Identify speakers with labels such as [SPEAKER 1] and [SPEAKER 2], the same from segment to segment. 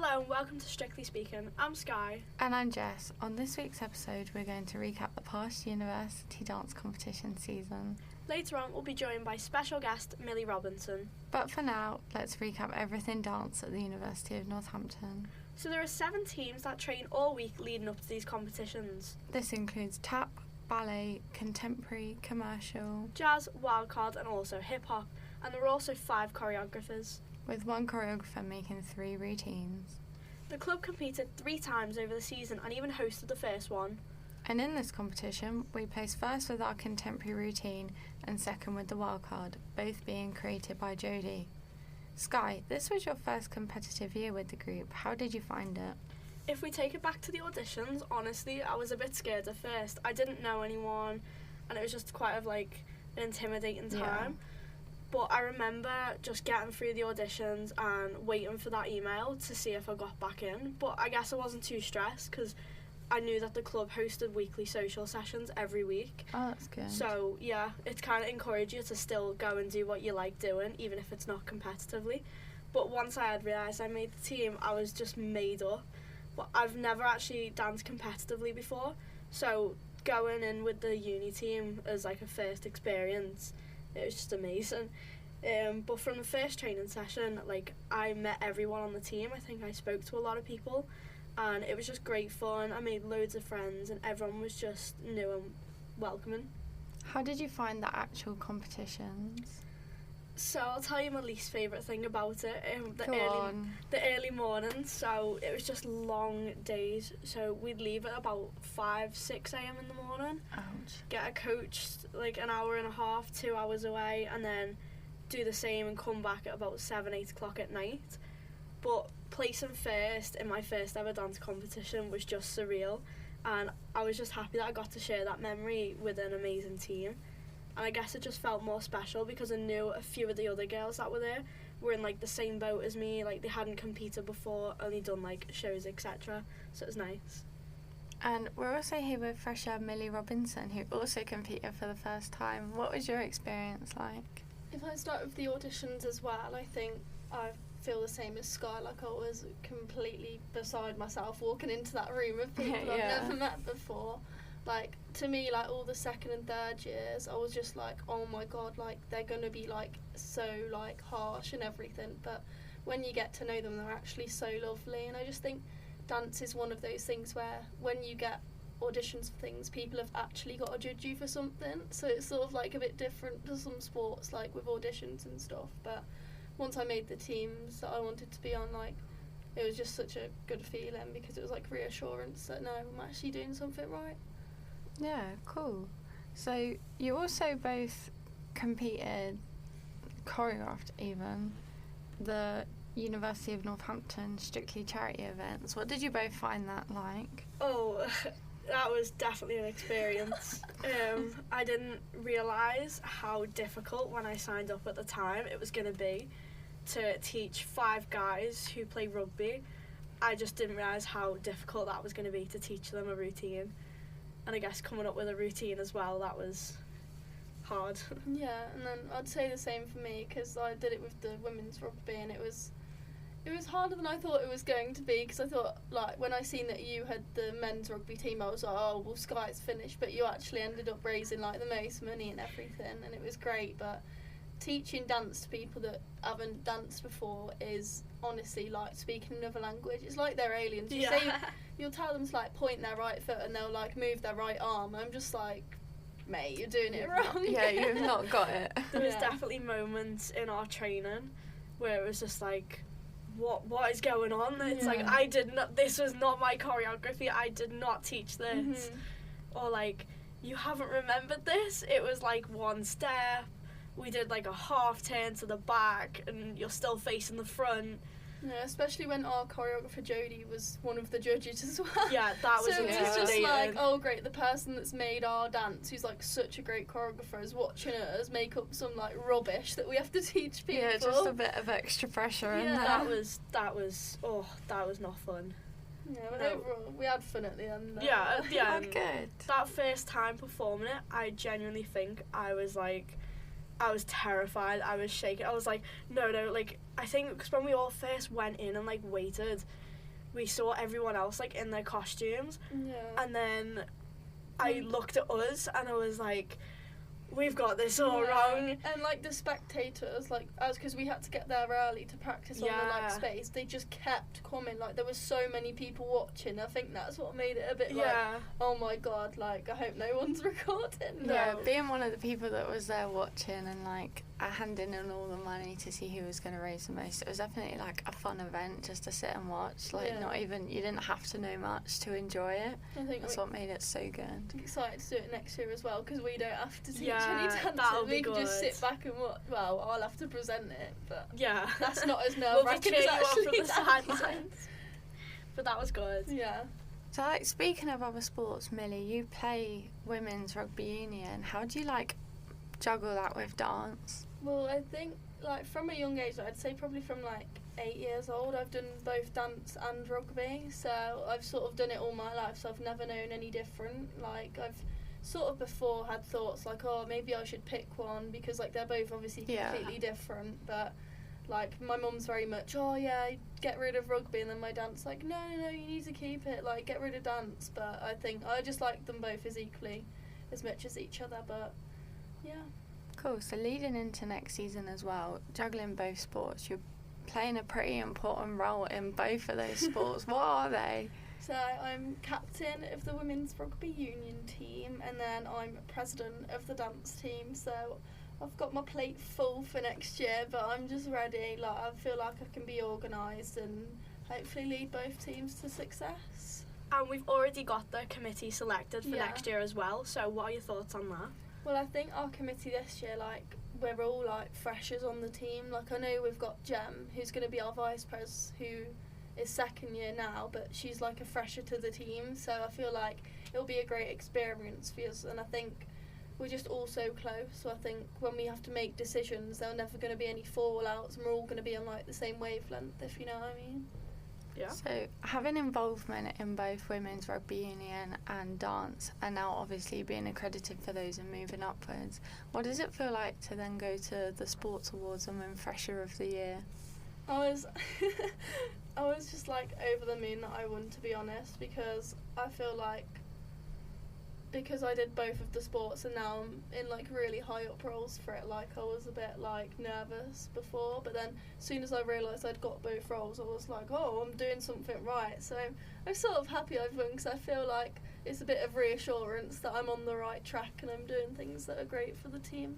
[SPEAKER 1] Hello and welcome to Strictly Speaking. I'm Sky.
[SPEAKER 2] And I'm Jess. On this week's episode, we're going to recap the past university dance competition season.
[SPEAKER 1] Later on, we'll be joined by special guest Millie Robinson.
[SPEAKER 2] But for now, let's recap everything dance at the University of Northampton.
[SPEAKER 1] So there are 7 teams that train all week leading up to these competitions.
[SPEAKER 2] This includes tap, ballet, contemporary, commercial,
[SPEAKER 1] jazz, wildcard and also hip-hop. And there are also 5 choreographers.
[SPEAKER 2] with one choreographer making 3 routines.
[SPEAKER 1] The club competed 3 times over the season and even hosted the first one.
[SPEAKER 2] And in this competition, we placed first with our contemporary routine and second with the wildcard, both being created by Jodie. Sky, this was your first competitive year with the group. How did you find it?
[SPEAKER 1] If we take it back to the auditions, honestly, I was a bit scared at first. I didn't know anyone and it was just quite an intimidating time. But I remember just getting through the auditions and waiting for that email to see if I got back in. But I guess I wasn't too stressed because I knew that the club hosted weekly social sessions every week.
[SPEAKER 2] Oh, that's good.
[SPEAKER 1] So, yeah, it kind of encouraged you to still go and do what you like doing, even if it's not competitively. But once I had realised I made the team, I was just made up. But I've never actually danced competitively before. So going in with the uni team as a first experience, it was just amazing. But from the first training session, I met everyone on the team. I think I spoke to a lot of people and it was just great fun. I made loads of friends and everyone was just new and welcoming.
[SPEAKER 2] How did you find the actual competitions?
[SPEAKER 1] So I'll tell you my least favourite thing about it. The early morning. So it was just long days. So we'd leave at about 5-6 a.m. in the morning.
[SPEAKER 2] Ouch.
[SPEAKER 1] Get a coach an hour and a half, 2 hours away, and then do the same and come back at about 7-8 o'clock at night. But placing first in my first ever dance competition was just surreal, and I was just happy that I got to share that memory with an amazing team. And I guess it just felt more special because I knew a few of the other girls that were there were in the same boat as me. They hadn't competed before, only done shows, etc. So it was nice.
[SPEAKER 2] And we're also here with fresher Millie Robinson, who also competed for the first time. What was your experience like?
[SPEAKER 3] If I start with the auditions as well, I think I feel the same as Sky. I was completely beside myself walking into that room of people I've never met before. To me, all the second and third years, I was just oh my god, they're going to be so harsh and everything. But when you get to know them, they're actually so lovely. And I just think dance is one of those things where when you get auditions for things, people have actually got to judge you for something. So it's sort of a bit different to some sports, with auditions and stuff. But once I made the teams that I wanted to be on, it was just such a good feeling because it was reassurance that no, I'm actually doing something right.
[SPEAKER 2] Yeah, cool. So you also both competed, choreographed even, the University of Northampton Strictly charity events. What did you both find that like?
[SPEAKER 1] Oh, that was definitely an experience. I didn't realise how difficult when I signed up at the time it was going to be to teach 5 guys who play rugby. I just didn't realise how difficult that was going to be to teach them a routine. And I guess coming up with a routine as well, that was hard.
[SPEAKER 3] Yeah, and then I'd say the same for me because I did it with the women's rugby and it was harder than I thought it was going to be because I thought, when I seen that you had the men's rugby team, I was like, oh, well, Sky's finished, but you actually ended up raising, the most money and everything, and it was great, but teaching dance to people that haven't danced before is honestly speaking another language. It's like they're aliens. You'll tell them to point their right foot and they'll move their right arm. I'm just mate, you're doing it wrong.
[SPEAKER 2] Yeah, you've not got it.
[SPEAKER 1] There was definitely moments in our training where it was just what is going on? It's I did not, this was not my choreography, I did not teach this. Or you haven't remembered this. It was one step, we did a half turn to the back and you're still facing the front.
[SPEAKER 3] Yeah, especially when our choreographer Jodie was one of the judges as well.
[SPEAKER 1] Yeah, that was
[SPEAKER 3] so
[SPEAKER 1] intimidating.
[SPEAKER 3] It's just oh great, the person that's made our dance, who's such a great choreographer, is watching us make up some rubbish that we have to teach people.
[SPEAKER 2] Yeah, just a bit of extra pressure in there.
[SPEAKER 1] That was not fun.
[SPEAKER 3] Yeah, but overall, we had fun at the end.
[SPEAKER 1] Yeah, at the end.
[SPEAKER 2] Good.
[SPEAKER 1] That first time performing it, I genuinely think I was terrified. I was shaking. I was no, I think because when we all first went in and waited, we saw everyone else like in their costumes,
[SPEAKER 3] Yeah.
[SPEAKER 1] and then I looked at us and I was like, we've got this all
[SPEAKER 3] Yeah.
[SPEAKER 1] wrong.
[SPEAKER 3] And like the spectators, like as because we had to get there early to practice on the
[SPEAKER 1] Yeah.
[SPEAKER 3] like space, they just kept coming. Like there was so many people watching. I think that's what made it a bit like,
[SPEAKER 1] Yeah.
[SPEAKER 3] oh my god, like I hope no one's recording.
[SPEAKER 1] No.
[SPEAKER 2] Yeah, being one of the people that was there watching and like handing in all the money to see who was going to raise the most, it was definitely like a fun event just to sit and watch. Like
[SPEAKER 3] Yeah.
[SPEAKER 2] not even, you didn't have to know much to enjoy it.
[SPEAKER 3] I think
[SPEAKER 2] That's what made it so good.
[SPEAKER 3] I'm excited to do it next year as well because we don't have to teach
[SPEAKER 1] Yeah,
[SPEAKER 3] any dances.
[SPEAKER 1] that'll be
[SPEAKER 3] We can just
[SPEAKER 1] good.
[SPEAKER 3] sit back and watch. Well, I'll have to present it, but
[SPEAKER 1] Yeah.
[SPEAKER 3] that's not as
[SPEAKER 1] We'll be
[SPEAKER 3] nerve-wracking
[SPEAKER 1] cheering
[SPEAKER 3] as
[SPEAKER 1] you on from
[SPEAKER 3] actually
[SPEAKER 1] the
[SPEAKER 3] dancing.
[SPEAKER 1] sidelines. But that was good.
[SPEAKER 3] Yeah.
[SPEAKER 2] So like speaking of other sports, Millie, you play women's rugby union. How do you like juggle that with dance?
[SPEAKER 3] Well, I think like from a young age, I'd say probably from like 8 years old, I've done both dance and rugby. So I've sort of done it all my life. So I've never known any different. Like I've sort of before had thoughts like, oh, maybe I should pick one because like they're both obviously
[SPEAKER 2] Yeah.
[SPEAKER 3] completely different. But like my mum's very much, oh yeah, get rid of rugby, and then my dad's like, no, you need to keep it. Like get rid of dance. But I think I just like them both as equally as much as each other. But yeah.
[SPEAKER 2] Cool. So leading into next season as well, juggling both sports, you're playing a pretty important role in both of those sports. What are they?
[SPEAKER 3] So I'm captain of the women's rugby union team, and then I'm president of the dance team. So I've got my plate full for next year, but I'm just ready. Like I feel like I can be organised and hopefully lead both teams to success.
[SPEAKER 1] And we've already got the committee selected for
[SPEAKER 3] Yeah.
[SPEAKER 1] next year as well. So what are your thoughts on that?
[SPEAKER 3] Well, I think our committee this year, like we're all like freshers on the team. Like I know we've got Jem, who's going to be our vice pres, who is second year now, but she's like a fresher to the team. So I feel like it'll be a great experience for us, and I think we're just all so close. So I think when we have to make decisions, there are never going to be any fallouts, and we're all going to be on like the same wavelength, if you know what I mean.
[SPEAKER 1] Yeah.
[SPEAKER 2] So having involvement in both women's rugby union and dance, and now obviously being accredited for those and moving upwards, what does it feel like to then go to the sports awards and win Fresher of the Year?
[SPEAKER 3] I was I was just like over the moon that I won, to be honest, because I feel like because I did both of the sports and now I'm in like really high up roles for it, like I was a bit like nervous before, but then as soon as I realised I'd got both roles, I was like, oh, I'm doing something right. So I'm sort of happy I've won because I feel like it's a bit of reassurance that I'm on the right track and I'm doing things that are great for the team.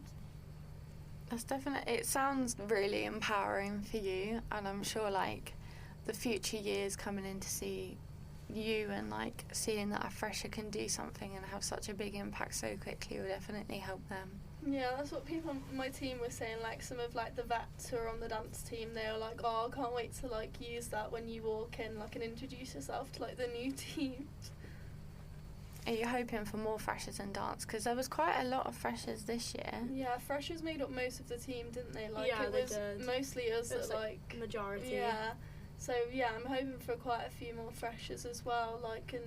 [SPEAKER 2] That's definitely, it sounds really empowering for you, and I'm sure like the future years coming in to see you and like seeing that a fresher can do something and have such a big impact so quickly will definitely help them.
[SPEAKER 3] Yeah, that's what people on my team were saying, like some of like the vets who are on the dance team, they were like, oh, I can't wait to like use that when you walk in, like, and introduce yourself to like the new team.
[SPEAKER 2] Are you hoping for more freshers in dance? Because there was quite a lot of freshers this year.
[SPEAKER 3] Yeah, freshers made up most of the team, didn't they? Like
[SPEAKER 1] Yeah,
[SPEAKER 3] it
[SPEAKER 1] they
[SPEAKER 3] was
[SPEAKER 1] did.
[SPEAKER 3] mostly us
[SPEAKER 1] It was,
[SPEAKER 3] that
[SPEAKER 1] like, majority.
[SPEAKER 3] yeah. So yeah, I'm hoping for quite a few more freshers as well, like, and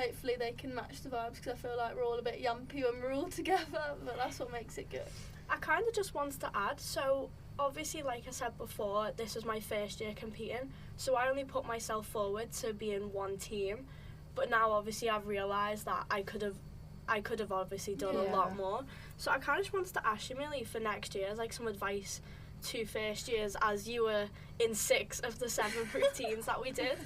[SPEAKER 3] hopefully they can match the vibes because I feel like we're all a bit yumpy when we're all together, but that's what makes it good.
[SPEAKER 1] I kind of just wanted to add, so obviously like I said before, this was my first year competing, so I only put myself forward to be in one team, but now obviously I've realised that I could have obviously done a
[SPEAKER 2] Yeah.
[SPEAKER 1] lot more. So I kind of just wanted to ask you, Millie, for next year, like some advice to first years, as you were in 6 of the 7 routines that we did.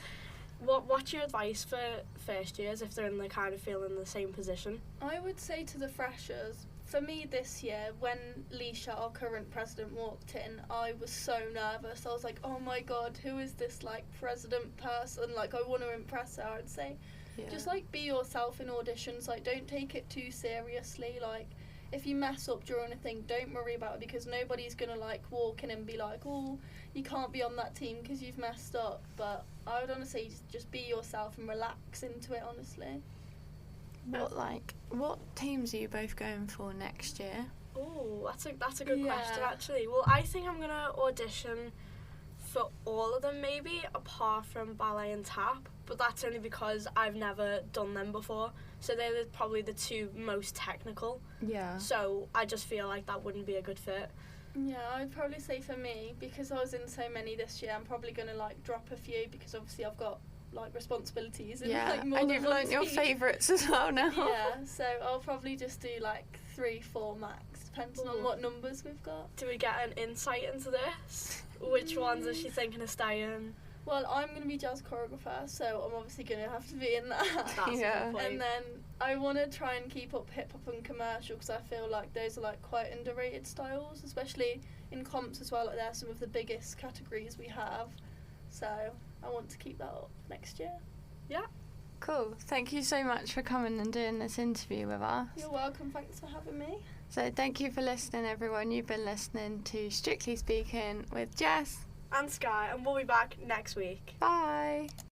[SPEAKER 1] What's your advice for first years if they're in the kind of feeling the same position?
[SPEAKER 3] I would say to the freshers, for me this year, when Leisha, our current president, walked in, I was so nervous. I was like, oh my god, who is this like president person? Like I want to impress her, I'd say.
[SPEAKER 2] Yeah.
[SPEAKER 3] Just like be yourself in auditions, like don't take it too seriously. Like if you mess up during a thing, don't worry about it because nobody's gonna like walk in and be like, oh, you can't be on that team because you've messed up. But I would honestly just be yourself and relax into it, honestly.
[SPEAKER 2] What teams are you both going for next year?
[SPEAKER 1] Oh, that's a good
[SPEAKER 3] Yeah.
[SPEAKER 1] question actually. Well, I think I'm gonna audition for all of them maybe, apart from ballet and tap, but that's only because I've never done them before. So they're probably the 2 most technical.
[SPEAKER 2] Yeah.
[SPEAKER 1] So I just feel like that wouldn't be a good fit.
[SPEAKER 3] Yeah, I'd probably say for me, because I was in so many this year, I'm probably gonna like drop a few because obviously I've got like responsibilities. In,
[SPEAKER 2] Yeah,
[SPEAKER 3] like, more
[SPEAKER 2] and
[SPEAKER 3] than
[SPEAKER 2] you've
[SPEAKER 3] one
[SPEAKER 2] learnt your
[SPEAKER 3] team.
[SPEAKER 2] favourites as well now.
[SPEAKER 3] Yeah, so I'll probably just do like 3-4 max, depending on
[SPEAKER 1] Ooh.
[SPEAKER 3] what numbers we've got.
[SPEAKER 1] Do we get an insight into this? Which ones is she thinking of staying?
[SPEAKER 3] Well, I'm going to be jazz choreographer, so I'm obviously going to have to be in that.
[SPEAKER 1] That's
[SPEAKER 2] Yeah.
[SPEAKER 1] a good point.
[SPEAKER 3] And then I want to try and keep up hip hop and commercial, because I feel like those are like quite underrated styles, especially in comps as well. Like they're some of the biggest categories we have, so I want to keep that up next year.
[SPEAKER 2] Cool. Thank you so much for coming and doing this interview with us.
[SPEAKER 3] You're welcome. Thanks for having me.
[SPEAKER 2] So thank you for listening, everyone. You've been listening to Strictly Speaking with Jess.
[SPEAKER 1] And Sky, and we'll be back next week.
[SPEAKER 2] Bye.